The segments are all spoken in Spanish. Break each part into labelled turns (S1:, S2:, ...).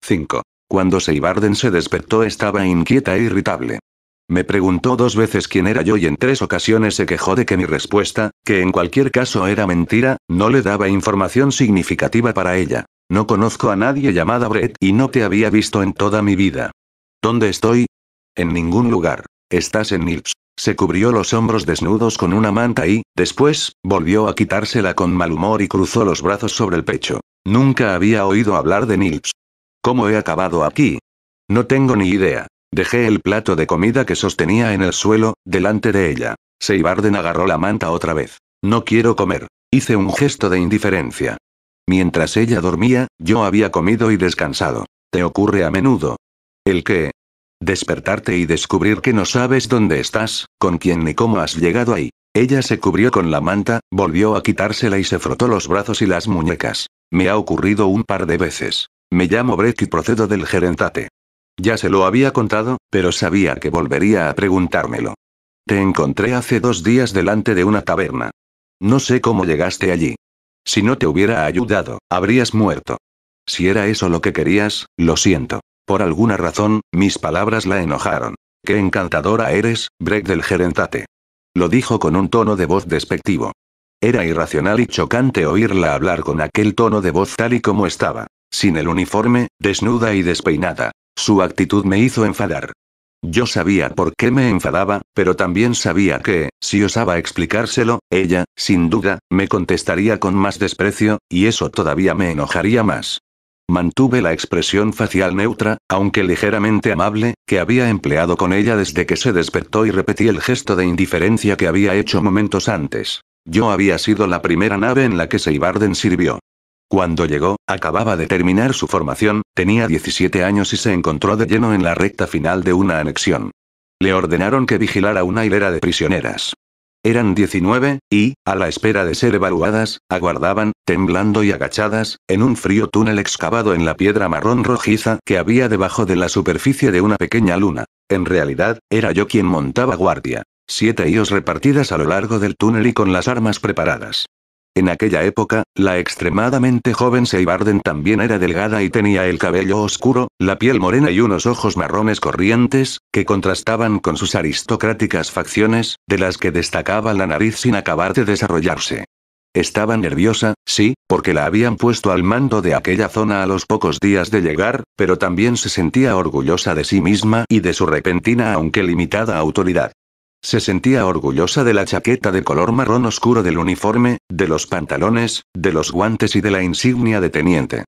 S1: 5. Cuando Seibarden se despertó estaba inquieta e irritable. Me preguntó 2 veces quién era yo y en 3 ocasiones se quejó de que mi respuesta, que en cualquier caso era mentira, no le daba información significativa para ella. No conozco a nadie llamada Brett y no te había visto en toda mi vida. ¿Dónde estoy? En ningún lugar. Estás en Nilps. Se cubrió los hombros desnudos con una manta y, después, volvió a quitársela con mal humor y cruzó los brazos sobre el pecho. Nunca había oído hablar de Nilps. ¿Cómo he acabado aquí? No tengo ni idea. Dejé el plato de comida que sostenía en el suelo, delante de ella. Seibarden agarró la manta otra vez. No quiero comer. Hice un gesto de indiferencia. Mientras ella dormía, yo había comido y descansado. ¿Te ocurre a menudo? ¿El qué? Despertarte y descubrir que no sabes dónde estás, con quién ni cómo has llegado ahí. Ella se cubrió con la manta, volvió a quitársela y se frotó los brazos y las muñecas. Me ha ocurrido un par de veces. Me llamo Brett y procedo del Gerentate. Ya se lo había contado, pero sabía que volvería a preguntármelo. Te encontré hace 2 días delante de una taberna. No sé cómo llegaste allí. Si no te hubiera ayudado, habrías muerto. Si era eso lo que querías, lo siento. Por alguna razón, mis palabras la enojaron. Qué encantadora eres, Brett del Gerentate. Lo dijo con un tono de voz despectivo. Era irracional y chocante oírla hablar con aquel tono de voz tal y como estaba. Sin el uniforme, desnuda y despeinada. Su actitud me hizo enfadar. Yo sabía por qué me enfadaba, pero también sabía que, si osaba explicárselo, ella, sin duda, me contestaría con más desprecio, y eso todavía me enojaría más. Mantuve la expresión facial neutra, aunque ligeramente amable, que había empleado con ella desde que se despertó y repetí el gesto de indiferencia que había hecho momentos antes. Yo había sido la primera nave en la que Seibarden sirvió. Cuando llegó, acababa de terminar su formación, tenía 17 años y se encontró de lleno en la recta final de una anexión. Le ordenaron que vigilara una hilera de prisioneras. Eran 19, y, a la espera de ser evaluadas, aguardaban, temblando y agachadas, en un frío túnel excavado en la piedra marrón rojiza que había debajo de la superficie de una pequeña luna. En realidad, era yo quien montaba guardia. 7 IOs repartidas a lo largo del túnel y con las armas preparadas. En aquella época, la extremadamente joven Seibarden también era delgada y tenía el cabello oscuro, la piel morena y unos ojos marrones corrientes, que contrastaban con sus aristocráticas facciones, de las que destacaba la nariz sin acabar de desarrollarse. Estaba nerviosa, sí, porque la habían puesto al mando de aquella zona a los pocos días de llegar, pero también se sentía orgullosa de sí misma y de su repentina aunque limitada autoridad. Se sentía orgullosa de la chaqueta de color marrón oscuro del uniforme, de los pantalones, de los guantes y de la insignia de teniente.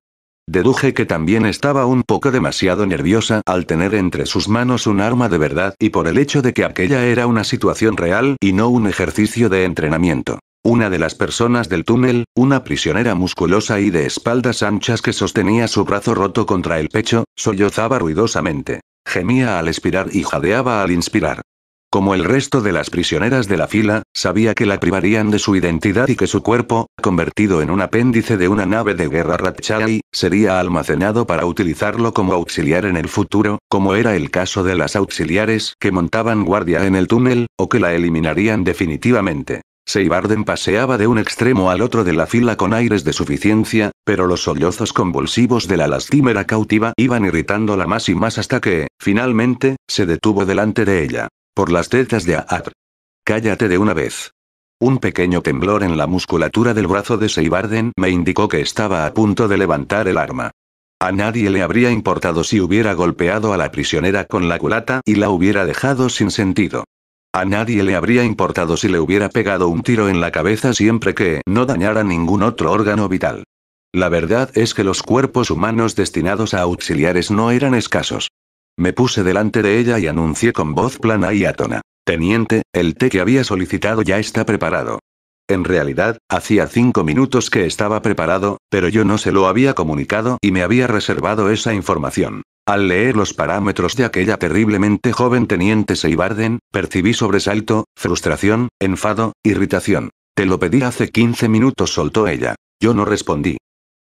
S1: Deduje que también estaba un poco demasiado nerviosa al tener entre sus manos un arma de verdad y por el hecho de que aquella era una situación real y no un ejercicio de entrenamiento. Una de las personas del túnel, una prisionera musculosa y de espaldas anchas que sostenía su brazo roto contra el pecho, sollozaba ruidosamente. Gemía al expirar y jadeaba al inspirar. Como el resto de las prisioneras de la fila, sabía que la privarían de su identidad y que su cuerpo, convertido en un apéndice de una nave de guerra Ratchalai, sería almacenado para utilizarlo como auxiliar en el futuro, como era el caso de las auxiliares que montaban guardia en el túnel, o que la eliminarían definitivamente. Seibarden paseaba de un extremo al otro de la fila con aires de suficiencia, pero los sollozos convulsivos de la lastimera cautiva iban irritándola más y más hasta que, finalmente, se detuvo delante de ella. Por las tetas de Aab. Cállate de una vez. Un pequeño temblor en la musculatura del brazo de Seibarden me indicó que estaba a punto de levantar el arma. A nadie le habría importado si hubiera golpeado a la prisionera con la culata y la hubiera dejado sin sentido. A nadie le habría importado si le hubiera pegado un tiro en la cabeza siempre que no dañara ningún otro órgano vital. La verdad es que los cuerpos humanos destinados a auxiliares no eran escasos. Me puse delante de ella y anuncié con voz plana y átona. Teniente, el té que había solicitado ya está preparado. En realidad, hacía 5 minutos que estaba preparado, pero yo no se lo había comunicado y me había reservado esa información. Al leer los parámetros de aquella terriblemente joven teniente Seibarden, percibí sobresalto, frustración, enfado, irritación. Te lo pedí hace 15 minutos, soltó ella. Yo no respondí.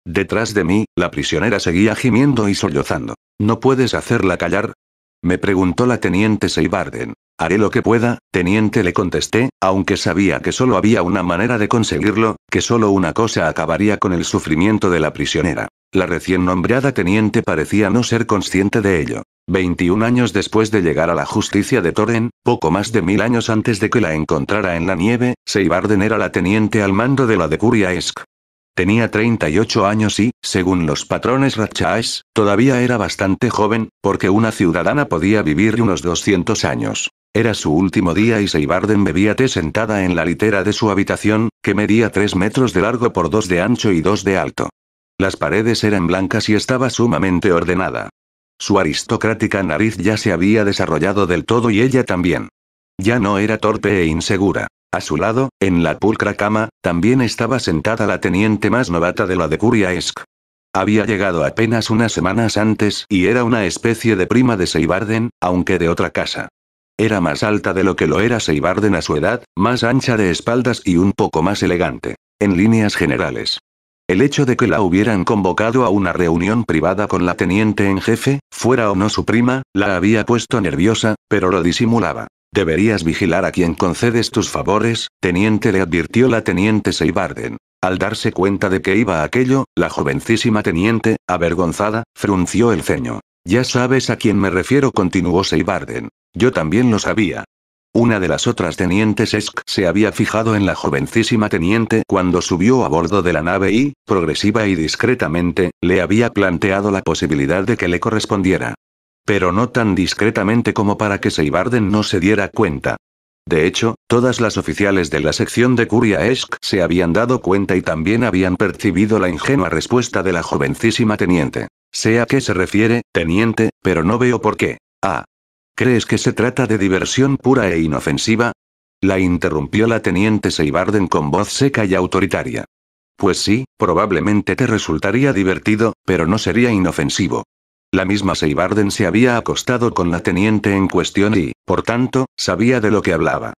S1: Detrás de mí, la prisionera seguía gimiendo y sollozando. ¿No puedes hacerla callar? Me preguntó la teniente Seibarden. Haré lo que pueda, teniente, le contesté, aunque sabía que solo había una manera de conseguirlo, que solo una cosa acabaría con el sufrimiento de la prisionera. La recién nombrada teniente parecía no ser consciente de ello. 21 años después de llegar a la justicia de Thorin, poco más de 1000 años antes de que la encontrara en la nieve, Seivarden era la teniente al mando de la Decuria Esk. Tenía 38 años y, según los patrones Ratchais, todavía era bastante joven, porque una ciudadana podía vivir unos 200 años. Era su último día y Seivarden bebía té sentada en la litera de su habitación, que medía 3 metros de largo por 2 de ancho y 2 de alto. Las paredes eran blancas y estaba sumamente ordenada. Su aristocrática nariz ya se había desarrollado del todo y ella también. Ya no era torpe e insegura. A su lado, en la pulcra cama, también estaba sentada la teniente más novata de la Decuria Esk. Había llegado apenas unas semanas antes y era una especie de prima de Seivarden, aunque de otra casa. Era más alta de lo que lo era Seivarden a su edad, más ancha de espaldas y un poco más elegante. En líneas generales. El hecho de que la hubieran convocado a una reunión privada con la teniente en jefe, fuera o no su prima, la había puesto nerviosa, pero lo disimulaba. Deberías vigilar a quien concedes tus favores, teniente, le advirtió la teniente Seivarden. Al darse cuenta de que iba a aquello, la jovencísima teniente, avergonzada, frunció el ceño. Ya sabes a quién me refiero, continuó Seivarden. Yo también lo sabía. Una de las otras tenientes Esk se había fijado en la jovencísima teniente cuando subió a bordo de la nave y, progresiva y discretamente, le había planteado la posibilidad de que le correspondiera. Pero no tan discretamente como para que Seivarden no se diera cuenta. De hecho, todas las oficiales de la sección de Curia Esk se habían dado cuenta y también habían percibido la ingenua respuesta de la jovencísima teniente. Sé a qué se refiere, teniente, pero no veo por qué. Ah. ¿Crees que se trata de diversión pura e inofensiva? La interrumpió la teniente Seivarden con voz seca y autoritaria. Pues sí, probablemente te resultaría divertido, pero no sería inofensivo. La misma Seivarden se había acostado con la teniente en cuestión y, por tanto, sabía de lo que hablaba.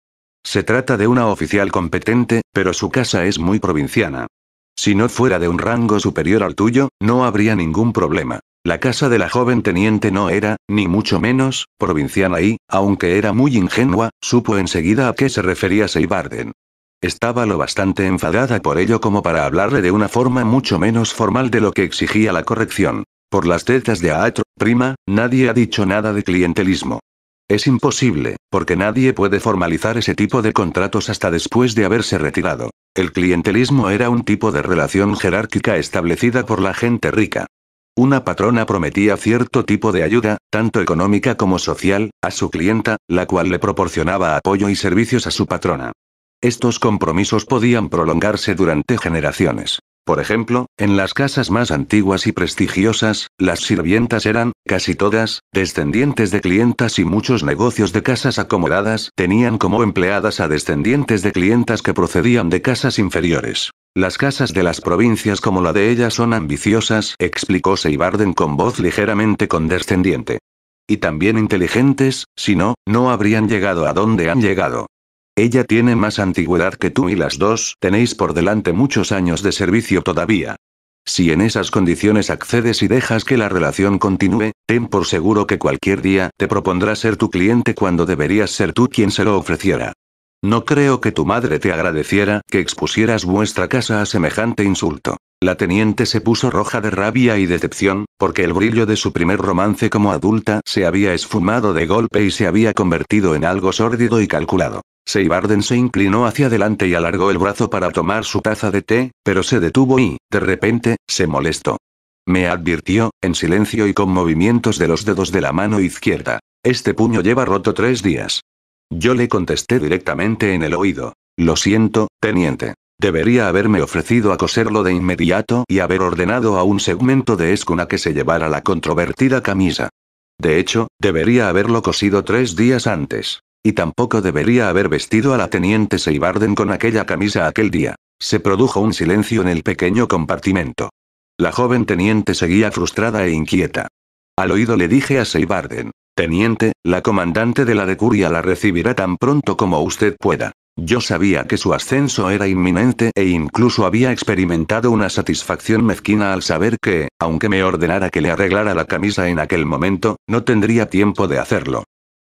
S1: Se trata de una oficial competente, pero su casa es muy provinciana. Si no fuera de un rango superior al tuyo, no habría ningún problema. La casa de la joven teniente no era, ni mucho menos, provinciana y, aunque era muy ingenua, supo enseguida a qué se refería Seivarden. Estaba lo bastante enfadada por ello como para hablarle de una forma mucho menos formal de lo que exigía la corrección. Por las tetas de Aatro, prima, nadie ha dicho nada de clientelismo. Es imposible, porque nadie puede formalizar ese tipo de contratos hasta después de haberse retirado. El clientelismo era un tipo de relación jerárquica establecida por la gente rica. Una patrona prometía cierto tipo de ayuda, tanto económica como social, a su clienta, la cual le proporcionaba apoyo y servicios a su patrona. Estos compromisos podían prolongarse durante generaciones. Por ejemplo, en las casas más antiguas y prestigiosas, las sirvientas eran, casi todas, descendientes de clientas y muchos negocios de casas acomodadas tenían como empleadas a descendientes de clientas que procedían de casas inferiores. Las casas de las provincias como la de ella son ambiciosas, explicó Seivarden con voz ligeramente condescendiente. Y también inteligentes, si no, no habrían llegado a donde han llegado. Ella tiene más antigüedad que tú y las dos tenéis por delante muchos años de servicio todavía. Si en esas condiciones accedes y dejas que la relación continúe, ten por seguro que cualquier día te propondrá ser tu cliente cuando deberías ser tú quien se lo ofreciera. No creo que tu madre te agradeciera que expusieras vuestra casa a semejante insulto. La teniente se puso roja de rabia y decepción, porque el brillo de su primer romance como adulta se había esfumado de golpe y se había convertido en algo sórdido y calculado. Seivarden se inclinó hacia adelante y alargó el brazo para tomar su taza de té, pero se detuvo y, de repente, se molestó. Me advirtió, en silencio y con movimientos de los dedos de la mano izquierda. Este puño lleva roto 3 días. Yo le contesté directamente en el oído. Lo siento, teniente. Debería haberme ofrecido a coserlo de inmediato y haber ordenado a un segmento de escuna que se llevara la controvertida camisa. De hecho, debería haberlo cosido 3 días antes. Y tampoco debería haber vestido a la teniente Seivarden con aquella camisa aquel día. Se produjo un silencio en el pequeño compartimento. La joven teniente seguía frustrada e inquieta. Al oído le dije a Seivarden: teniente, la comandante de la Decuria la recibirá tan pronto como usted pueda. Yo sabía que su ascenso era inminente e incluso había experimentado una satisfacción mezquina al saber que, aunque me ordenara que le arreglara la camisa en aquel momento, no tendría tiempo de hacerlo.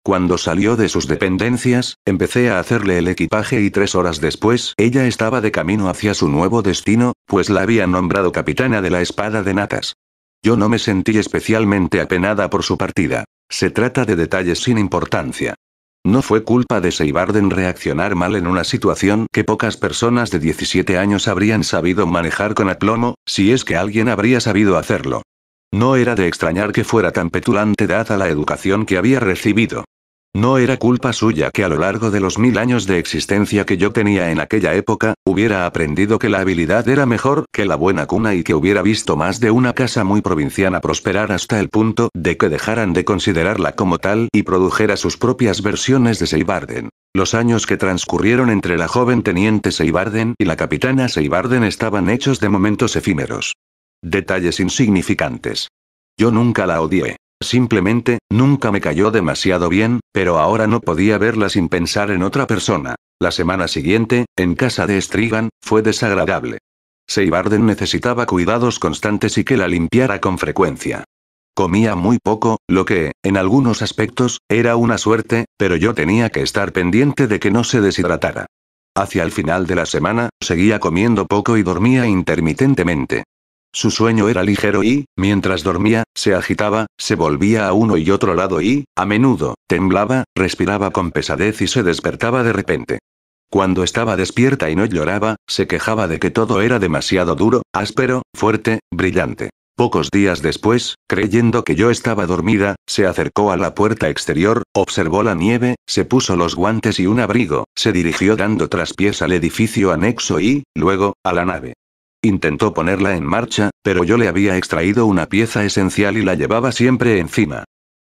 S1: Cuando salió de sus dependencias, empecé a hacerle el equipaje y 3 horas después, ella estaba de camino hacia su nuevo destino, pues la habían nombrado capitana de la Espada de Natas. Yo no me sentí especialmente apenada por su partida. Se trata de detalles sin importancia. No fue culpa de Seibarden reaccionar mal en una situación que pocas personas de 17 años habrían sabido manejar con aplomo, si es que alguien habría sabido hacerlo. No era de extrañar que fuera tan petulante dada la educación que había recibido. No era culpa suya que a lo largo de los 1000 años de existencia que yo tenía en aquella época, hubiera aprendido que la habilidad era mejor que la buena cuna y que hubiera visto más de una casa muy provinciana prosperar hasta el punto de que dejaran de considerarla como tal y produjera sus propias versiones de Seibarden. Los años que transcurrieron entre la joven teniente Seibarden y la capitana Seibarden estaban hechos de momentos efímeros. Detalles insignificantes. Yo nunca la odié. Simplemente, nunca me cayó demasiado bien, pero ahora no podía verla sin pensar en otra persona. La semana siguiente, en casa de Strigan, fue desagradable. Seibarden necesitaba cuidados constantes y que la limpiara con frecuencia. Comía muy poco, lo que, en algunos aspectos, era una suerte, pero yo tenía que estar pendiente de que no se deshidratara. Hacia el final de la semana, seguía comiendo poco y dormía intermitentemente. Su sueño era ligero y, mientras dormía, se agitaba, se volvía a uno y otro lado y, a menudo, temblaba, respiraba con pesadez y se despertaba de repente. Cuando estaba despierta y no lloraba, se quejaba de que todo era demasiado duro, áspero, fuerte, brillante. Pocos días después, creyendo que yo estaba dormida, se acercó a la puerta exterior, observó la nieve, se puso los guantes y un abrigo, se dirigió dando traspiés al edificio anexo y, luego, a la nave. Intentó ponerla en marcha, pero yo le había extraído una pieza esencial y la llevaba siempre encima.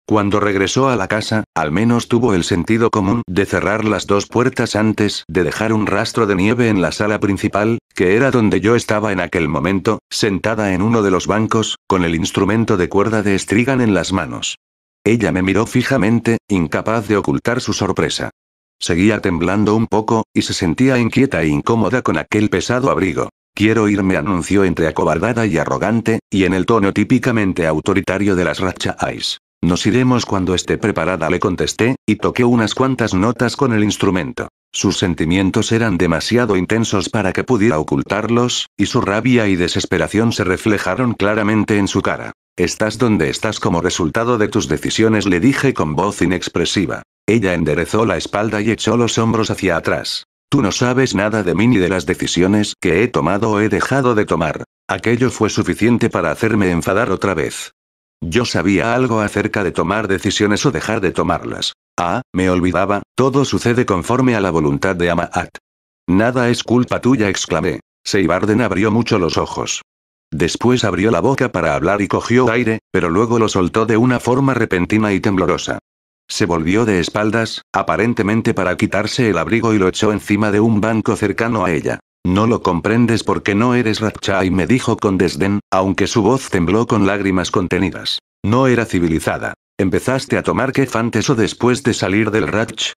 S1: Cuando regresó a la casa, al menos tuvo el sentido común de cerrar las 2 puertas antes de dejar un rastro de nieve en la sala principal, que era donde yo estaba en aquel momento, sentada en uno de los bancos, con el instrumento de cuerda de Strigan en las manos. Ella me miró fijamente, incapaz de ocultar su sorpresa. Seguía temblando un poco, y se sentía inquieta e incómoda con aquel pesado abrigo. Quiero irme, anunció entre acobardada y arrogante, y en el tono típicamente autoritario de las Ratchais. Nos iremos cuando esté preparada, le contesté, y toqué unas cuantas notas con el instrumento. Sus sentimientos eran demasiado intensos para que pudiera ocultarlos, y su rabia y desesperación se reflejaron claramente en su cara. Estás donde estás como resultado de tus decisiones, le dije con voz inexpresiva. Ella enderezó la espalda y echó los hombros hacia atrás. Tú no sabes nada de mí ni de las decisiones que he tomado o he dejado de tomar. Aquello fue suficiente para hacerme enfadar otra vez. Yo sabía algo acerca de tomar decisiones o dejar de tomarlas. Me olvidaba, todo sucede conforme a la voluntad de Amaat. Nada es culpa tuya, exclamé. Seibarden abrió mucho los ojos. Después abrió la boca para hablar y cogió aire, pero luego lo soltó de una forma repentina y temblorosa. Se volvió de espaldas, aparentemente para quitarse el abrigo y lo echó encima de un banco cercano a ella. No lo comprendes porque no eres Ratchai, me dijo con desdén, aunque su voz tembló con lágrimas contenidas. No era civilizada. ¿Empezaste a tomar kef antes o después de salir del Ratch?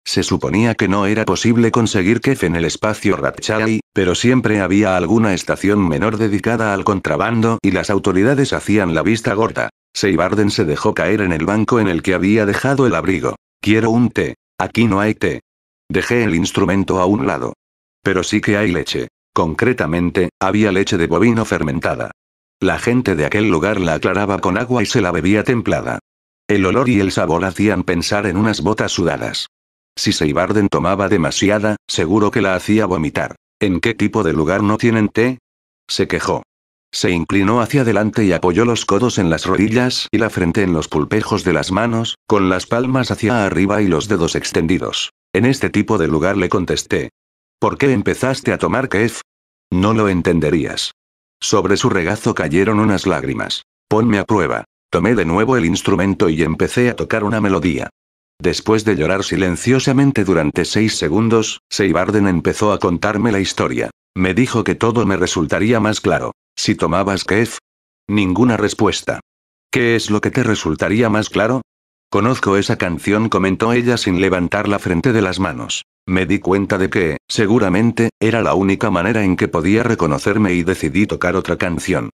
S1: Se suponía que no era posible conseguir kef en el espacio Ratchai, pero siempre había alguna estación menor dedicada al contrabando y las autoridades hacían la vista gorda. Seibarden se dejó caer en el banco en el que había dejado el abrigo. Quiero un té. Aquí no hay té. Dejé el instrumento a un lado. Pero sí que hay leche. Concretamente, había leche de bovino fermentada. La gente de aquel lugar la aclaraba con agua y se la bebía templada. El olor y el sabor hacían pensar en unas botas sudadas. Si Seibarden tomaba demasiada, seguro que la hacía vomitar. ¿En qué tipo de lugar no tienen té? Se quejó. Se inclinó hacia adelante y apoyó los codos en las rodillas y la frente en los pulpejos de las manos, con las palmas hacia arriba y los dedos extendidos. En este tipo de lugar, le contesté. ¿Por qué empezaste a tomar kef? No lo entenderías. Sobre su regazo cayeron unas lágrimas. Ponme a prueba. Tomé de nuevo el instrumento y empecé a tocar una melodía. Después de llorar silenciosamente durante 6 segundos, Seibarden empezó a contarme la historia. Me dijo que todo me resultaría más claro. Si tomabas kef. Ninguna respuesta. ¿Qué es lo que te resultaría más claro? Conozco esa canción, comentó ella sin levantar la frente de las manos. Me di cuenta de que, seguramente, era la única manera en que podía reconocerme y decidí tocar otra canción.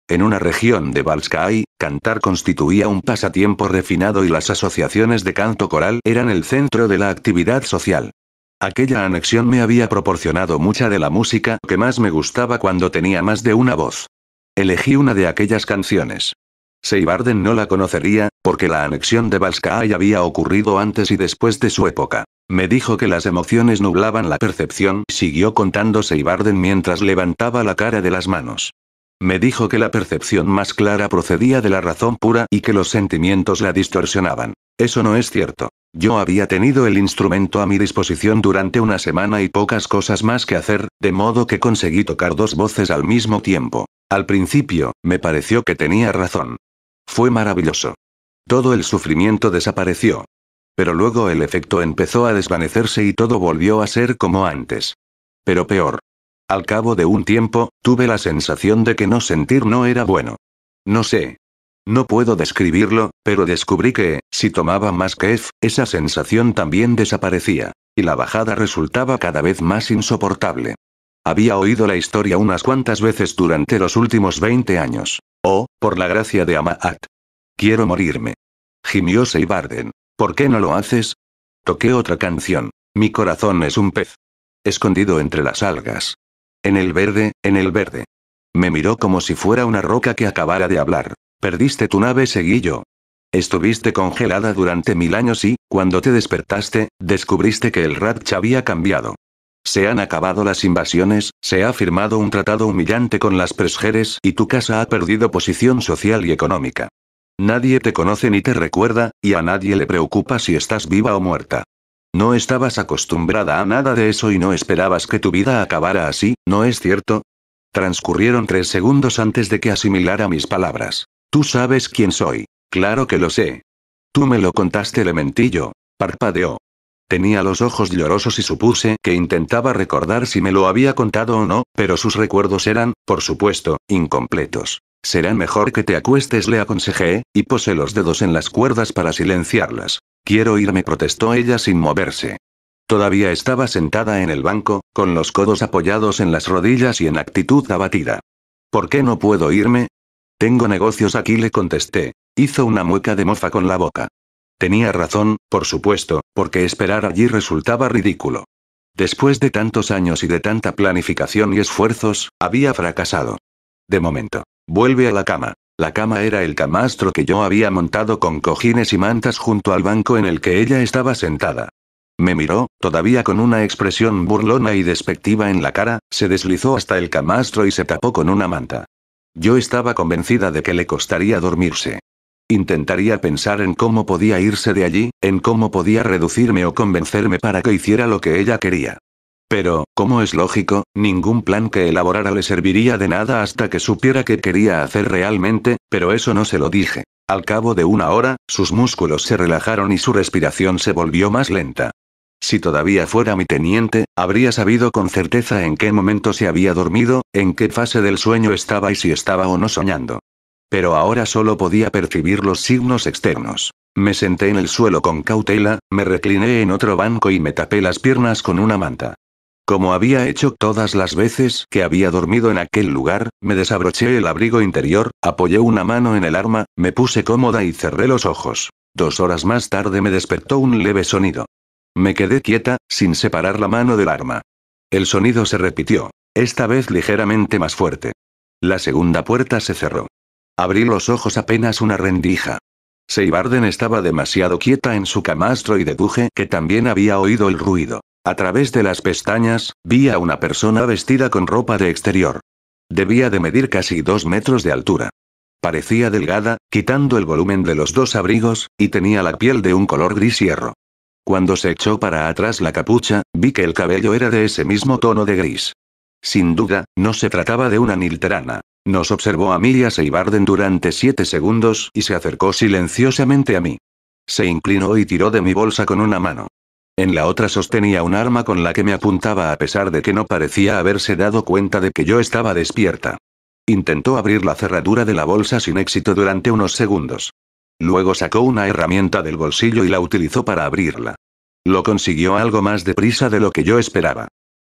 S1: En una región de Balskay, cantar constituía un pasatiempo refinado y las asociaciones de canto coral eran el centro de la actividad social. Aquella anexión me había proporcionado mucha de la música que más me gustaba cuando tenía más de una voz. Elegí una de aquellas canciones. Seibarden no la conocería, porque la anexión de Balskay había ocurrido antes y después de su época. Me dijo que las emociones nublaban la percepción, siguió contando Seibarden mientras levantaba la cara de las manos. Me dijo que la percepción más clara procedía de la razón pura y que los sentimientos la distorsionaban. Eso no es cierto. Yo había tenido el instrumento a mi disposición durante una semana y pocas cosas más que hacer, de modo que conseguí tocar dos voces al mismo tiempo. Al principio, me pareció que tenía razón. Fue maravilloso. Todo el sufrimiento desapareció. Pero luego el efecto empezó a desvanecerse y todo volvió a ser como antes. Pero peor. Al cabo de un tiempo, tuve la sensación de que no sentir no era bueno. No sé. No puedo describirlo, pero descubrí que, si tomaba más kef, esa sensación también desaparecía. Y la bajada resultaba cada vez más insoportable. Había oído la historia unas cuantas veces durante los últimos 20 años. Oh, por la gracia de Amaat. Quiero morirme. Gimió Seibarden. ¿Por qué no lo haces? Toqué otra canción. Mi corazón es un pez. Escondido entre las algas. En el verde, en el verde. Me miró como si fuera una roca que acabara de hablar. Perdiste tu nave, seguí yo. Estuviste congelada durante 1000 años y, cuando te despertaste, descubriste que el Ratch había cambiado. Se han acabado las invasiones, se ha firmado un tratado humillante con las Presgeres y tu casa ha perdido posición social y económica. Nadie te conoce ni te recuerda, y a nadie le preocupa si estás viva o muerta. No estabas acostumbrada a nada de eso y no esperabas que tu vida acabara así, ¿no es cierto? Transcurrieron 3 segundos antes de que asimilara mis palabras. Tú sabes quién soy. Claro que lo sé. Tú me lo contaste, le mentí yo. Parpadeó. Tenía los ojos llorosos y supuse que intentaba recordar si me lo había contado o no, pero sus recuerdos eran, por supuesto, incompletos. Será mejor que te acuestes, le aconsejé, y posé los dedos en las cuerdas para silenciarlas. Quiero irme, protestó ella sin moverse. Todavía estaba sentada en el banco, con los codos apoyados en las rodillas y en actitud abatida. ¿Por qué no puedo irme? Tengo negocios aquí, le contesté. Hizo una mueca de mofa con la boca. Tenía razón, por supuesto, porque esperar allí resultaba ridículo. Después de tantos años y de tanta planificación y esfuerzos, había fracasado. De momento. Vuelve a la cama. La cama era el camastro que yo había montado con cojines y mantas junto al banco en el que ella estaba sentada. Me miró, todavía con una expresión burlona y despectiva en la cara, se deslizó hasta el camastro y se tapó con una manta. Yo estaba convencida de que le costaría dormirse. Intentaría pensar en cómo podía irse de allí, en cómo podía reducirme o convencerme para que hiciera lo que ella quería. Pero, como es lógico, ningún plan que elaborara le serviría de nada hasta que supiera qué quería hacer realmente, pero eso no se lo dije. Al cabo de una hora, sus músculos se relajaron y su respiración se volvió más lenta. Si todavía fuera mi teniente, habría sabido con certeza en qué momento se había dormido, en qué fase del sueño estaba y si estaba o no soñando. Pero ahora solo podía percibir los signos externos. Me senté en el suelo con cautela, me recliné en otro banco y me tapé las piernas con una manta. Como había hecho todas las veces que había dormido en aquel lugar, me desabroché el abrigo interior, apoyé una mano en el arma, me puse cómoda y cerré los ojos. 2 horas más tarde me despertó un leve sonido. Me quedé quieta, sin separar la mano del arma. El sonido se repitió, esta vez ligeramente más fuerte. La segunda puerta se cerró. Abrí los ojos apenas una rendija. Seibarden estaba demasiado quieta en su camastro y deduje que también había oído el ruido. A través de las pestañas, vi a una persona vestida con ropa de exterior. Debía de medir casi 2 metros de altura. Parecía delgada, quitando el volumen de los 2 abrigos, y tenía la piel de un color gris hierro. Cuando se echó para atrás la capucha, vi que el cabello era de ese mismo tono de gris. Sin duda, no se trataba de una nilterana. Nos observó a mí y a Seibarden durante 7 segundos y se acercó silenciosamente a mí. Se inclinó y tiró de mi bolsa con una mano. En la otra sostenía un arma con la que me apuntaba a pesar de que no parecía haberse dado cuenta de que yo estaba despierta. Intentó abrir la cerradura de la bolsa sin éxito durante unos segundos. Luego sacó una herramienta del bolsillo y la utilizó para abrirla. Lo consiguió algo más deprisa de lo que yo esperaba.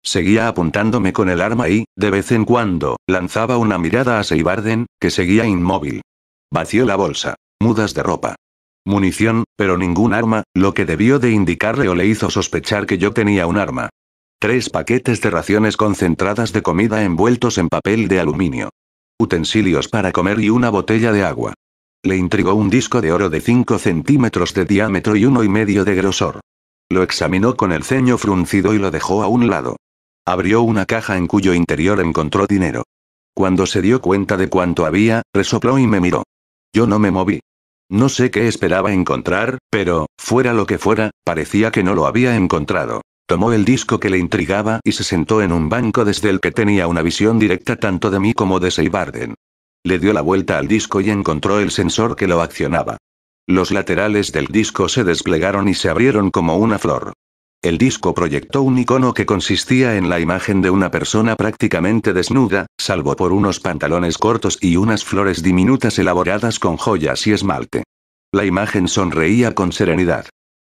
S1: Seguía apuntándome con el arma y, de vez en cuando, lanzaba una mirada a Seibarden, que seguía inmóvil. Vació la bolsa. Mudas de ropa. Munición, pero ningún arma, lo que debió de indicarle o le hizo sospechar que yo tenía un arma. 3 paquetes de raciones concentradas de comida envueltos en papel de aluminio. Utensilios para comer y una botella de agua. Le intrigó un disco de oro de 5 centímetros de diámetro y 1,5 de grosor. Lo examinó con el ceño fruncido y lo dejó a un lado. Abrió una caja en cuyo interior encontró dinero. Cuando se dio cuenta de cuánto había, resopló y me miró. Yo no me moví. No sé qué esperaba encontrar, pero, fuera lo que fuera, parecía que no lo había encontrado. Tomó el disco que le intrigaba y se sentó en un banco desde el que tenía una visión directa tanto de mí como de Seibarden. Le dio la vuelta al disco y encontró el sensor que lo accionaba. Los laterales del disco se desplegaron y se abrieron como una flor. El disco proyectó un icono que consistía en la imagen de una persona prácticamente desnuda, salvo por unos pantalones cortos y unas flores diminutas elaboradas con joyas y esmalte. La imagen sonreía con serenidad.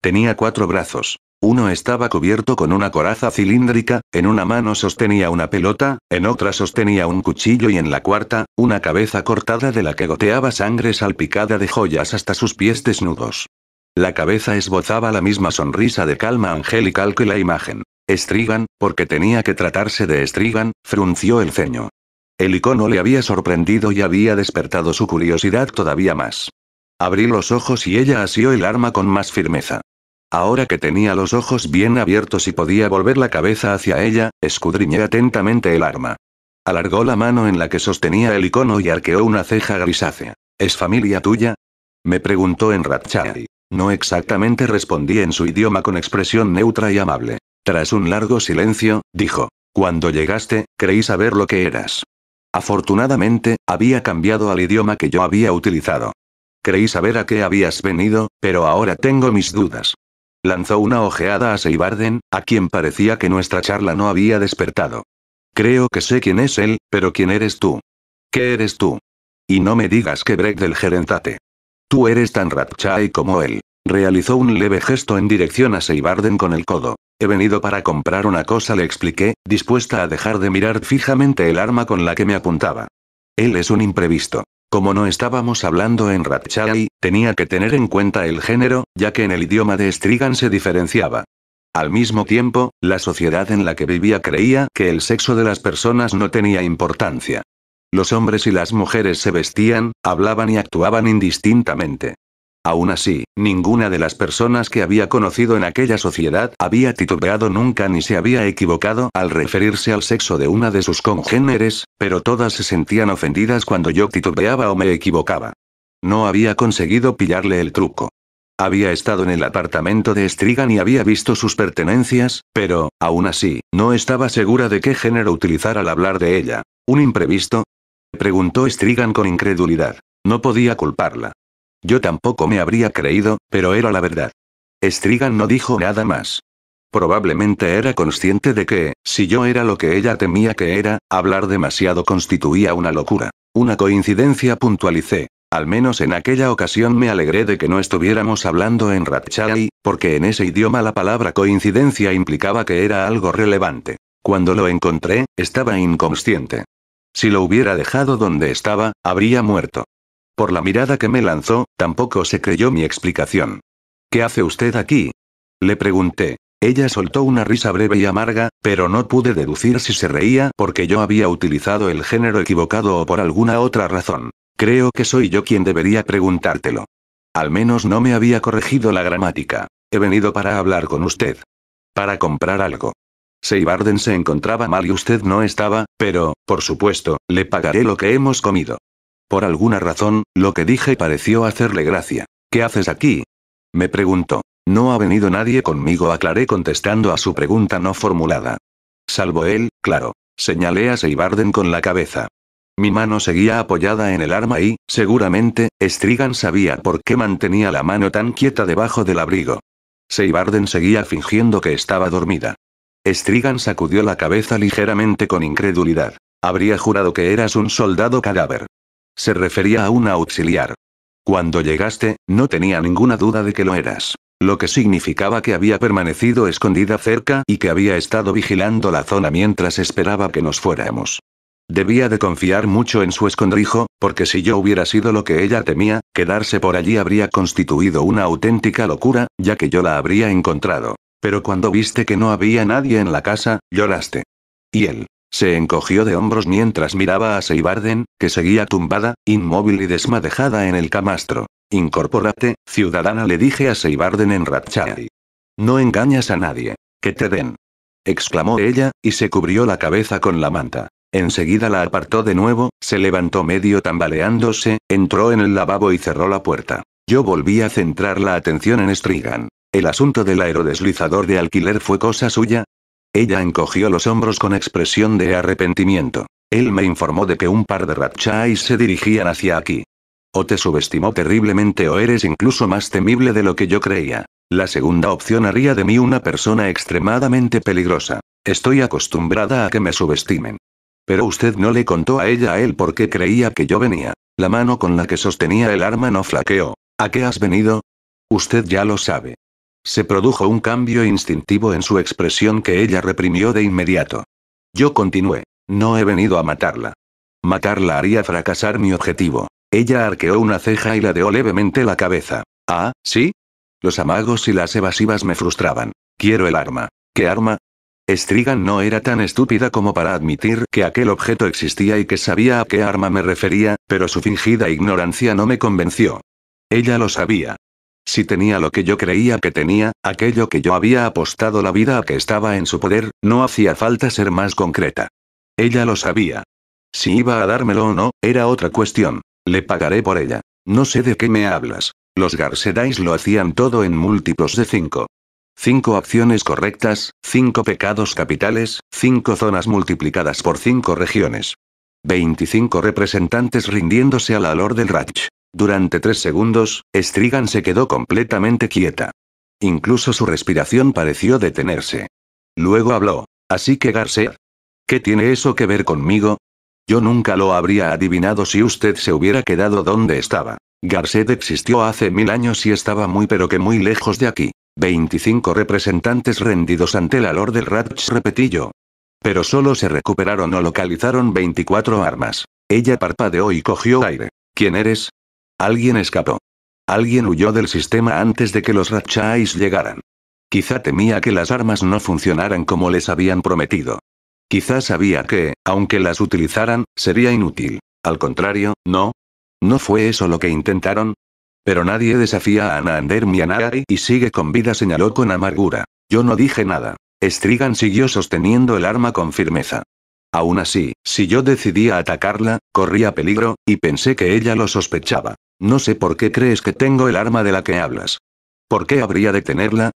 S1: Tenía 4 brazos. Uno estaba cubierto con una coraza cilíndrica, en una mano sostenía una pelota, en otra sostenía un cuchillo y en la cuarta, una cabeza cortada de la que goteaba sangre salpicada de joyas hasta sus pies desnudos. La cabeza esbozaba la misma sonrisa de calma angelical que la imagen. Strigan, porque tenía que tratarse de Strigan, frunció el ceño. El icono le había sorprendido y había despertado su curiosidad todavía más. Abrí los ojos y ella asió el arma con más firmeza. Ahora que tenía los ojos bien abiertos y podía volver la cabeza hacia ella, escudriñé atentamente el arma. Alargó la mano en la que sostenía el icono y arqueó una ceja grisácea. ¿Es familia tuya?, me preguntó en Ratchai. No exactamente, respondí en su idioma con expresión neutra y amable. Tras un largo silencio, dijo. Cuando llegaste, creí saber lo que eras. Afortunadamente, había cambiado al idioma que yo había utilizado. Creí saber a qué habías venido, pero ahora tengo mis dudas. Lanzó una ojeada a Seibarden, a quien parecía que nuestra charla no había despertado. Creo que sé quién es él, pero ¿quién eres tú? ¿Qué eres tú? Y no me digas que Breck del Gerentate. Tú eres tan Ratchai como él. Realizó un leve gesto en dirección a Seibarden con el codo. He venido para comprar una cosa, le expliqué, dispuesta a dejar de mirar fijamente el arma con la que me apuntaba. Él es un imprevisto. Como no estábamos hablando en Ratchai, tenía que tener en cuenta el género, ya que en el idioma de Strigan se diferenciaba. Al mismo tiempo, la sociedad en la que vivía creía que el sexo de las personas no tenía importancia. Los hombres y las mujeres se vestían, hablaban y actuaban indistintamente. Aún así, ninguna de las personas que había conocido en aquella sociedad había titubeado nunca ni se había equivocado al referirse al sexo de una de sus congéneres, pero todas se sentían ofendidas cuando yo titubeaba o me equivocaba. No había conseguido pillarle el truco. Había estado en el apartamento de Strigan y había visto sus pertenencias, pero, aún así, no estaba segura de qué género utilizar al hablar de ella. ¿Un imprevisto?, preguntó Strigan con incredulidad. No podía culparla. Yo tampoco me habría creído, pero era la verdad. Strigan no dijo nada más. Probablemente era consciente de que, si yo era lo que ella temía que era, hablar demasiado constituía una locura. Una coincidencia, puntualicé. Al menos en aquella ocasión me alegré de que no estuviéramos hablando en Ratchai, porque en ese idioma la palabra coincidencia implicaba que era algo relevante. Cuando lo encontré, estaba inconsciente. Si lo hubiera dejado donde estaba, habría muerto. Por la mirada que me lanzó, tampoco se creyó mi explicación. ¿Qué hace usted aquí?, le pregunté. Ella soltó una risa breve y amarga, pero no pude deducir si se reía porque yo había utilizado el género equivocado o por alguna otra razón. Creo que soy yo quien debería preguntártelo. Al menos no me había corregido la gramática. He venido para hablar con usted. Para comprar algo. Seibarden se encontraba mal y usted no estaba, pero, por supuesto, le pagaré lo que hemos comido. Por alguna razón, lo que dije pareció hacerle gracia. ¿Qué haces aquí?, me preguntó. No ha venido nadie conmigo, aclaré contestando a su pregunta no formulada. Salvo él, claro. Señalé a Seibarden con la cabeza. Mi mano seguía apoyada en el arma y, seguramente, Strigan sabía por qué mantenía la mano tan quieta debajo del abrigo. Seibarden seguía fingiendo que estaba dormida. Strigan sacudió la cabeza ligeramente con incredulidad. Habría jurado que eras un soldado cadáver. Se refería a un auxiliar. Cuando llegaste, no tenía ninguna duda de que lo eras. lo que significaba que había permanecido escondida cerca y que había estado vigilando la zona mientras esperaba que nos fuéramos. Debía de confiar mucho en su escondrijo, porque si yo hubiera sido lo que ella temía, quedarse por allí habría constituido una auténtica locura, ya que yo la habría encontrado. Pero cuando viste que no había nadie en la casa, lloraste. Y él se encogió de hombros mientras miraba a Seibarden, que seguía tumbada, inmóvil y desmadejada en el camastro. Incorpórate, ciudadana, le dije a Seibarden en Ratchai. No engañas a nadie. Que te den. Exclamó ella, y se cubrió la cabeza con la manta. Enseguida la apartó de nuevo, se levantó medio tambaleándose, entró en el lavabo y cerró la puerta. Yo volví a centrar la atención en Strigan. ¿El asunto del aerodeslizador de alquiler fue cosa suya? Ella encogió los hombros con expresión de arrepentimiento. Él me informó de que un par de Ratchais se dirigían hacia aquí. O te subestimó terriblemente o eres incluso más temible de lo que yo creía. La segunda opción haría de mí una persona extremadamente peligrosa. Estoy acostumbrada a que me subestimen. Pero usted no le contó a él por qué creía que yo venía. La mano con la que sostenía el arma no flaqueó. ¿A qué has venido? Usted ya lo sabe. Se produjo un cambio instintivo en su expresión que ella reprimió de inmediato. Yo continué. No he venido a matarla. Matarla haría fracasar mi objetivo. Ella arqueó una ceja y ladeó levemente la cabeza. ¿Ah, sí? Los amagos y las evasivas me frustraban. Quiero el arma. ¿Qué arma? Strigan no era tan estúpida como para admitir que aquel objeto existía y que sabía a qué arma me refería, pero su fingida ignorancia no me convenció. Ella lo sabía. Si tenía lo que yo creía que tenía, aquello que yo había apostado la vida a que estaba en su poder, no hacía falta ser más concreta. Ella lo sabía. Si iba a dármelo o no, era otra cuestión. Le pagaré por ella. No sé de qué me hablas. Los Garsedais lo hacían todo en múltiplos de 5. 5 acciones correctas, 5 pecados capitales, 5 zonas multiplicadas por 5 regiones. 25 representantes rindiéndose a la Lord del Ratch. Durante 3 segundos, Strigan se quedó completamente quieta. Incluso su respiración pareció detenerse. Luego habló. Así que Garcet. ¿Qué tiene eso que ver conmigo? Yo nunca lo habría adivinado si usted se hubiera quedado donde estaba. Garcet existió hace 1000 años y estaba muy pero que muy lejos de aquí. 25 representantes rendidos ante la Lord del Ratch, repetí yo. Pero solo se recuperaron o localizaron 24 armas. Ella parpadeó y cogió aire. ¿Quién eres? Alguien escapó. Alguien huyó del sistema antes de que los Ratchais llegaran. Quizá temía que las armas no funcionaran como les habían prometido. Quizá sabía que, aunque las utilizaran, sería inútil. Al contrario, ¿no? ¿No fue eso lo que intentaron? Pero nadie desafía a Anaander Mianai y sigue con vida, señaló con amargura. Yo no dije nada. Strigan siguió sosteniendo el arma con firmeza. Aún así, si yo decidía atacarla, corría peligro, y pensé que ella lo sospechaba. No sé por qué crees que tengo el arma de la que hablas. ¿Por qué habría de tenerla?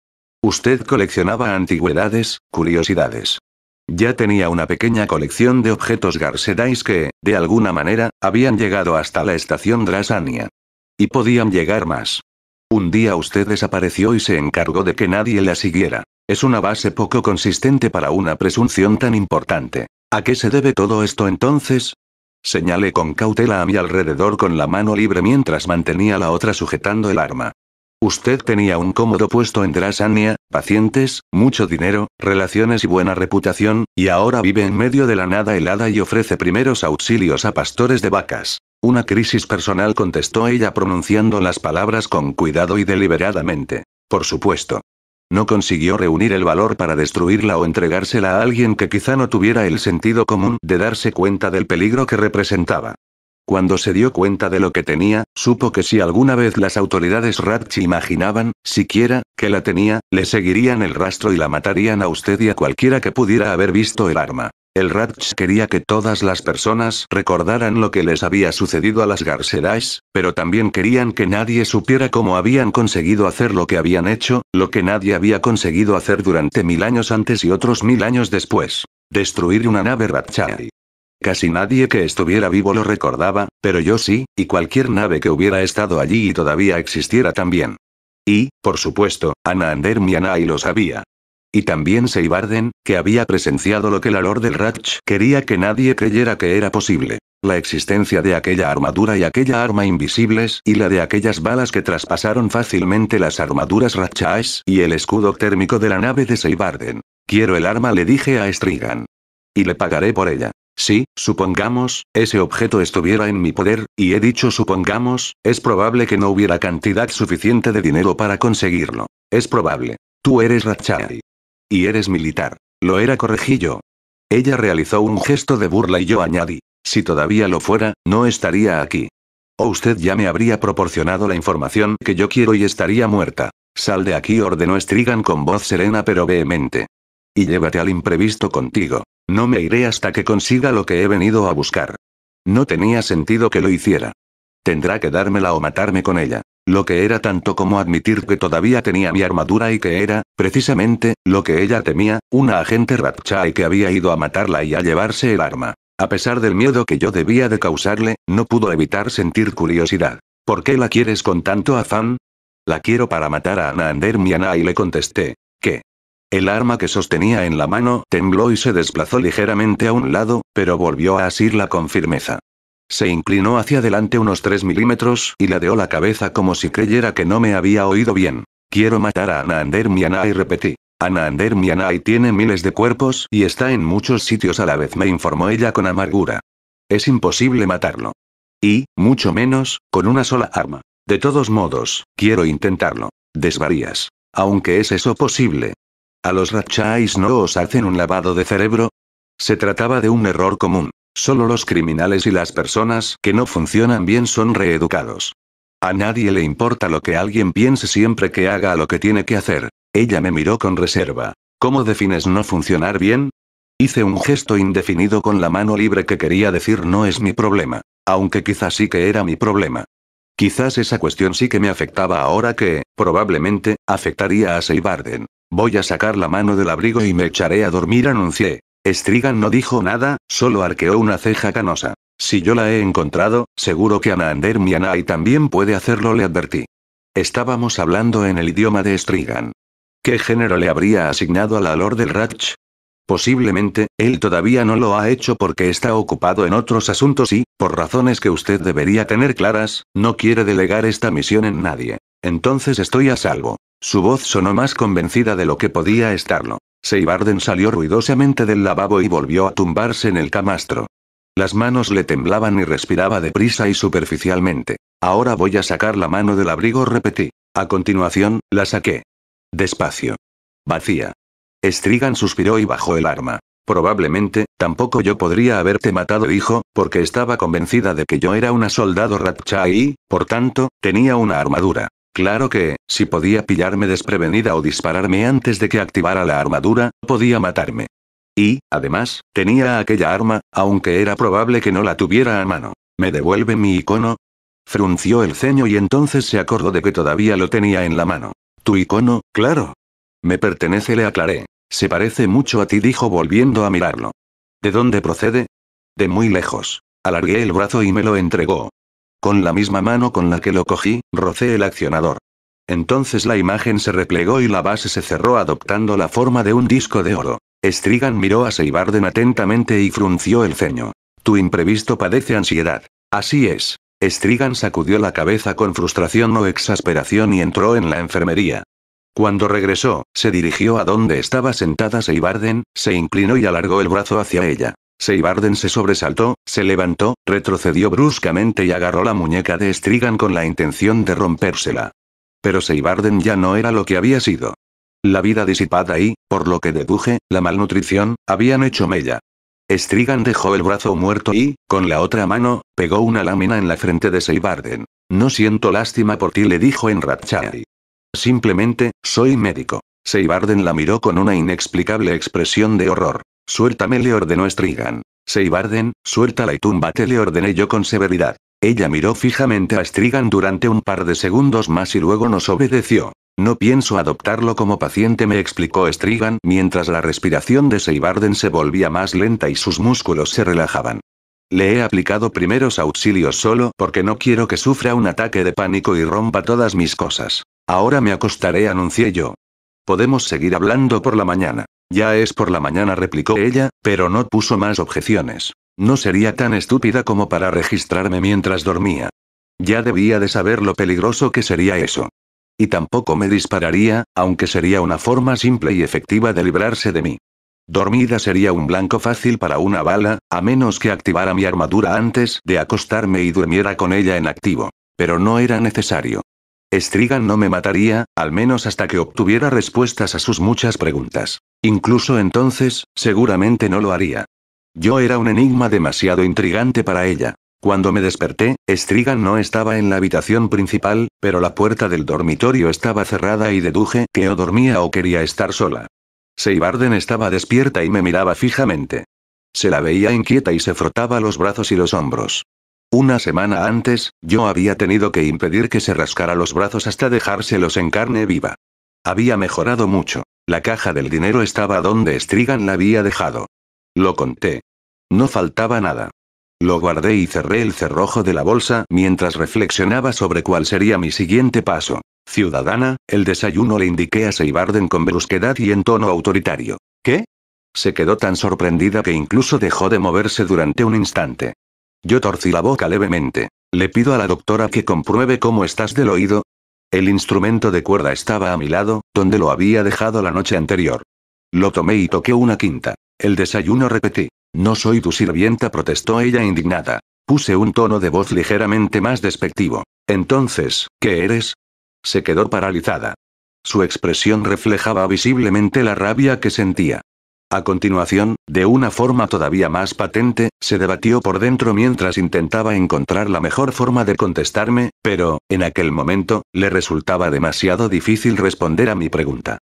S1: Usted coleccionaba antigüedades, curiosidades. Ya tenía una pequeña colección de objetos Garsedais que, de alguna manera, habían llegado hasta la estación Drasania. Y podían llegar más. Un día usted desapareció y se encargó de que nadie la siguiera. Es una base poco consistente para una presunción tan importante. ¿A qué se debe todo esto entonces? Señalé con cautela a mi alrededor con la mano libre mientras mantenía la otra sujetando el arma. Usted tenía un cómodo puesto en Drasania, pacientes, mucho dinero, relaciones y buena reputación, y ahora vive en medio de la nada helada y ofrece primeros auxilios a pastores de vacas. Una crisis personal, contestó ella pronunciando las palabras con cuidado y deliberadamente. Por supuesto. No consiguió reunir el valor para destruirla o entregársela a alguien que quizá no tuviera el sentido común de darse cuenta del peligro que representaba. Cuando se dio cuenta de lo que tenía, supo que si alguna vez las autoridades Ratch imaginaban, siquiera, que la tenía, le seguirían el rastro y la matarían a usted y a cualquiera que pudiera haber visto el arma. El Ratch quería que todas las personas recordaran lo que les había sucedido a las Garsedais, pero también querían que nadie supiera cómo habían conseguido hacer lo que habían hecho, lo que nadie había conseguido hacer durante 1000 años antes y otros 1000 años después. Destruir una nave Ratchai. Casi nadie que estuviera vivo lo recordaba, pero yo sí, y cualquier nave que hubiera estado allí y todavía existiera también. Y, por supuesto, Anaander Mianai lo sabía. Y también Seibarden, que había presenciado lo que la Lord del Ratch quería que nadie creyera que era posible. La existencia de aquella armadura y aquella arma invisibles y la de aquellas balas que traspasaron fácilmente las armaduras Ratchais y el escudo térmico de la nave de Seibarden. Quiero el arma, le dije a Strigan. Y le pagaré por ella. Si, supongamos, ese objeto estuviera en mi poder, y he dicho supongamos, es probable que no hubiera cantidad suficiente de dinero para conseguirlo. Es probable. Tú eres Ratchai. Y eres militar. Lo era, corregí yo. Ella realizó un gesto de burla y yo añadí. Si todavía lo fuera, no estaría aquí. O usted ya me habría proporcionado la información que yo quiero y estaría muerta. Sal de aquí, ordenó Strigan con voz serena pero vehemente. Y llévate al imprevisto contigo. No me iré hasta que consiga lo que he venido a buscar. No tenía sentido que lo hiciera. Tendrá que dármela o matarme con ella. Lo que era tanto como admitir que todavía tenía mi armadura y que era, precisamente, lo que ella temía, una agente Ratchai que había ido a matarla y a llevarse el arma. A pesar del miedo que yo debía de causarle, no pudo evitar sentir curiosidad. ¿Por qué la quieres con tanto afán? La quiero para matar a Anaander Mianai, le contesté. ¿Qué? El arma que sostenía en la mano tembló y se desplazó ligeramente a un lado, pero volvió a asirla con firmeza. Se inclinó hacia adelante unos 3 milímetros y ladeó la cabeza como si creyera que no me había oído bien. Quiero matar a Anaander Mianai, repetí. Anaander Mianai tiene miles de cuerpos y está en muchos sitios a la vez, me informó ella con amargura. Es imposible matarlo. Y, mucho menos, con una sola arma. De todos modos, quiero intentarlo. Desvarías. Aunque ¿es eso posible? ¿A los Ratchais no os hacen un lavado de cerebro? Se trataba de un error común. Solo los criminales y las personas que no funcionan bien son reeducados. A nadie le importa lo que alguien piense siempre que haga lo que tiene que hacer. Ella me miró con reserva. ¿Cómo defines no funcionar bien? Hice un gesto indefinido con la mano libre que quería decir no es mi problema. Aunque quizás sí que era mi problema. Quizás esa cuestión sí que me afectaba ahora que, probablemente, afectaría a Seibarden. Voy a sacar la mano del abrigo y me echaré a dormir, anuncié. Strigan no dijo nada, solo arqueó una ceja canosa. Si yo la he encontrado, seguro que Anaander Mianai también puede hacerlo, le advertí. Estábamos hablando en el idioma de Strigan. ¿Qué género le habría asignado a la Lord del Ratch? Posiblemente, él todavía no lo ha hecho porque está ocupado en otros asuntos y, por razones que usted debería tener claras, no quiere delegar esta misión en nadie. Entonces estoy a salvo. Su voz sonó más convencida de lo que podía estarlo. Seibarden salió ruidosamente del lavabo y volvió a tumbarse en el camastro. Las manos le temblaban y respiraba deprisa y superficialmente. Ahora voy a sacar la mano del abrigo, repetí. A continuación, la saqué. Despacio. Vacía. Strigan suspiró y bajó el arma. Probablemente, tampoco yo podría haberte matado, dijo, porque estaba convencida de que yo era una soldado Ratchai y, por tanto, tenía una armadura. Claro que, si podía pillarme desprevenida o dispararme antes de que activara la armadura, podía matarme. Y, además, tenía aquella arma, aunque era probable que no la tuviera a mano. ¿Me devuelve mi icono? Frunció el ceño y entonces se acordó de que todavía lo tenía en la mano. ¿Tu icono? Claro. Me pertenece, le aclaré. Se parece mucho a ti, dijo volviendo a mirarlo. ¿De dónde procede? De muy lejos. Alargué el brazo y me lo entregó. Con la misma mano con la que lo cogí, rocé el accionador. Entonces la imagen se replegó y la base se cerró adoptando la forma de un disco de oro. Strigan miró a Seibarden atentamente y frunció el ceño. Tu imprevisto padece ansiedad. Así es. Strigan sacudió la cabeza con frustración o exasperación y entró en la enfermería. Cuando regresó, se dirigió a donde estaba sentada Seibarden, se inclinó y alargó el brazo hacia ella. Seibarden se sobresaltó, se levantó, retrocedió bruscamente y agarró la muñeca de Strigan con la intención de rompérsela. Pero Seibarden ya no era lo que había sido. La vida disipada y, por lo que deduje, la malnutrición, habían hecho mella. Strigan dejó el brazo muerto y, con la otra mano, pegó una lámina en la frente de Seibarden. No siento lástima por ti, le dijo en Ratchai. Simplemente, soy médico. Seibarden la miró con una inexplicable expresión de horror. Suéltame, le ordenó Strigan. Seibarden, suéltala y túmbate, le ordené yo con severidad. Ella miró fijamente a Strigan durante un par de segundos más y luego nos obedeció. No pienso adoptarlo como paciente, me explicó Strigan mientras la respiración de Seibarden se volvía más lenta y sus músculos se relajaban. Le he aplicado primeros auxilios solo porque no quiero que sufra un ataque de pánico y rompa todas mis cosas. Ahora me acostaré, anuncié yo. Podemos seguir hablando por la mañana. Ya es por la mañana, replicó ella, pero no puso más objeciones. No sería tan estúpida como para registrarme mientras dormía. Ya debía de saber lo peligroso que sería eso. Y tampoco me dispararía, aunque sería una forma simple y efectiva de librarse de mí. Dormida sería un blanco fácil para una bala, a menos que activara mi armadura antes de acostarme y durmiera con ella en activo. Pero no era necesario. Strigan no me mataría, al menos hasta que obtuviera respuestas a sus muchas preguntas. Incluso entonces, seguramente no lo haría. Yo era un enigma demasiado intrigante para ella. Cuando me desperté, Strigan no estaba en la habitación principal, pero la puerta del dormitorio estaba cerrada y deduje que o dormía o quería estar sola. Seibarden estaba despierta y me miraba fijamente. Se la veía inquieta y se frotaba los brazos y los hombros. Una semana antes, yo había tenido que impedir que se rascara los brazos hasta dejárselos en carne viva. Había mejorado mucho. La caja del dinero estaba donde Strigan la había dejado. Lo conté. No faltaba nada. Lo guardé y cerré el cerrojo de la bolsa mientras reflexionaba sobre cuál sería mi siguiente paso. Ciudadana, el desayuno, le indiqué a Seibarden con brusquedad y en tono autoritario. ¿Qué? Se quedó tan sorprendida que incluso dejó de moverse durante un instante. Yo torcí la boca levemente. Le pido a la doctora que compruebe cómo estás del oído. El instrumento de cuerda estaba a mi lado, donde lo había dejado la noche anterior. Lo tomé y toqué una quinta. El desayuno, repetí. No soy tu sirvienta, protestó ella indignada. Puse un tono de voz ligeramente más despectivo. Entonces, ¿qué eres? Se quedó paralizada. Su expresión reflejaba visiblemente la rabia que sentía. A continuación, de una forma todavía más patente, se debatió por dentro mientras intentaba encontrar la mejor forma de contestarme, pero, en aquel momento, le resultaba demasiado difícil responder a mi pregunta.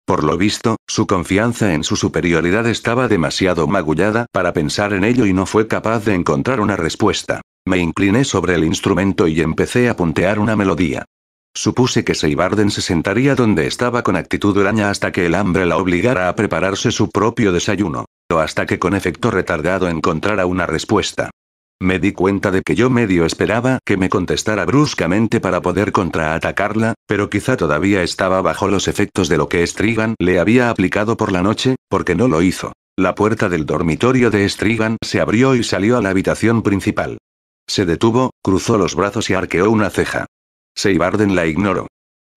S1: Por lo visto, su confianza en su superioridad estaba demasiado magullada para pensar en ello y no fue capaz de encontrar una respuesta. Me incliné sobre el instrumento y empecé a puntear una melodía. Supuse que Seibarden se sentaría donde estaba con actitud huraña hasta que el hambre la obligara a prepararse su propio desayuno, o hasta que con efecto retardado encontrara una respuesta. Me di cuenta de que yo medio esperaba que me contestara bruscamente para poder contraatacarla, pero quizá todavía estaba bajo los efectos de lo que Strigan le había aplicado por la noche, porque no lo hizo. La puerta del dormitorio de Strigan se abrió y salió a la habitación principal. Se detuvo, cruzó los brazos y arqueó una ceja. Seibarden la ignoró.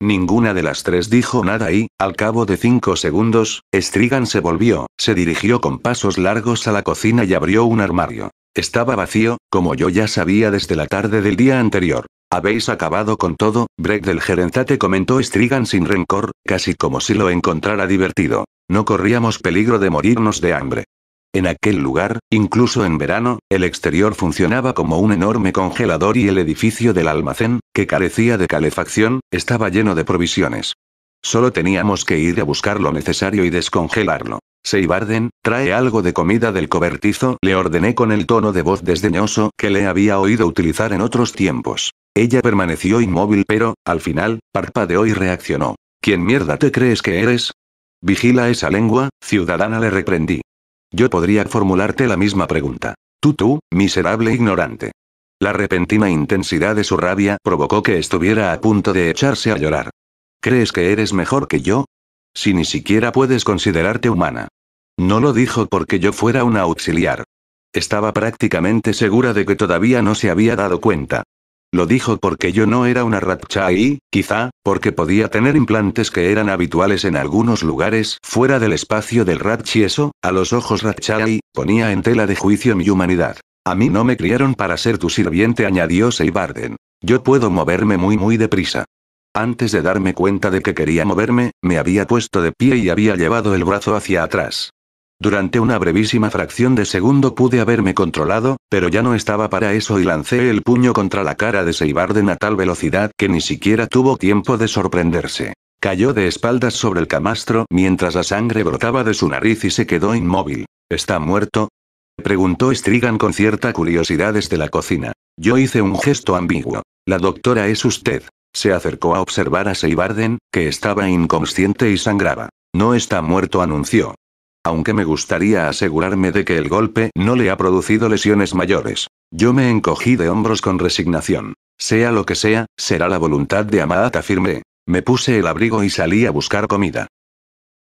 S1: Ninguna de las tres dijo nada y, al cabo de 5 segundos, Strigan se volvió, se dirigió con pasos largos a la cocina y abrió un armario. Estaba vacío, como yo ya sabía desde la tarde del día anterior. ¿Habéis acabado con todo, Break del Gerenzate?, comentó Strigan sin rencor, casi como si lo encontrara divertido. No corríamos peligro de morirnos de hambre. En aquel lugar, incluso en verano, el exterior funcionaba como un enorme congelador y el edificio del almacén, que carecía de calefacción, estaba lleno de provisiones. Solo teníamos que ir a buscar lo necesario y descongelarlo. Seibarden, trae algo de comida del cobertizo, le ordené con el tono de voz desdeñoso que le había oído utilizar en otros tiempos. Ella permaneció inmóvil pero, al final, parpadeó y reaccionó. ¿Quién mierda te crees que eres? Vigila esa lengua, ciudadana, le reprendí. Yo podría formularte la misma pregunta. Tú, miserable ignorante. La repentina intensidad de su rabia provocó que estuviera a punto de echarse a llorar. ¿Crees que eres mejor que yo? Si ni siquiera puedes considerarte humana. No lo dijo porque yo fuera una auxiliar. Estaba prácticamente segura de que todavía no se había dado cuenta. Lo dijo porque yo no era una Ratcha y, quizá, porque podía tener implantes que eran habituales en algunos lugares fuera del espacio del Ratchi. Eso, a los ojos Ratchai, ponía en tela de juicio mi humanidad. A mí no me criaron para ser tu sirviente, añadió Seibarden. Yo puedo moverme muy deprisa. Antes de darme cuenta de que quería moverme, me había puesto de pie y había llevado el brazo hacia atrás. Durante una brevísima fracción de segundo pude haberme controlado, pero ya no estaba para eso y lancé el puño contra la cara de Seibarden a tal velocidad que ni siquiera tuvo tiempo de sorprenderse. Cayó de espaldas sobre el camastro mientras la sangre brotaba de su nariz y se quedó inmóvil. ¿Está muerto?, preguntó Strigan con cierta curiosidad desde la cocina. Yo hice un gesto ambiguo. La doctora es usted. Se acercó a observar a Seibarden, que estaba inconsciente y sangraba. No está muerto, anunció. Aunque me gustaría asegurarme de que el golpe no le ha producido lesiones mayores. Yo me encogí de hombros con resignación. Sea lo que sea, será la voluntad de Amata, afirmé. Me puse el abrigo y salí a buscar comida.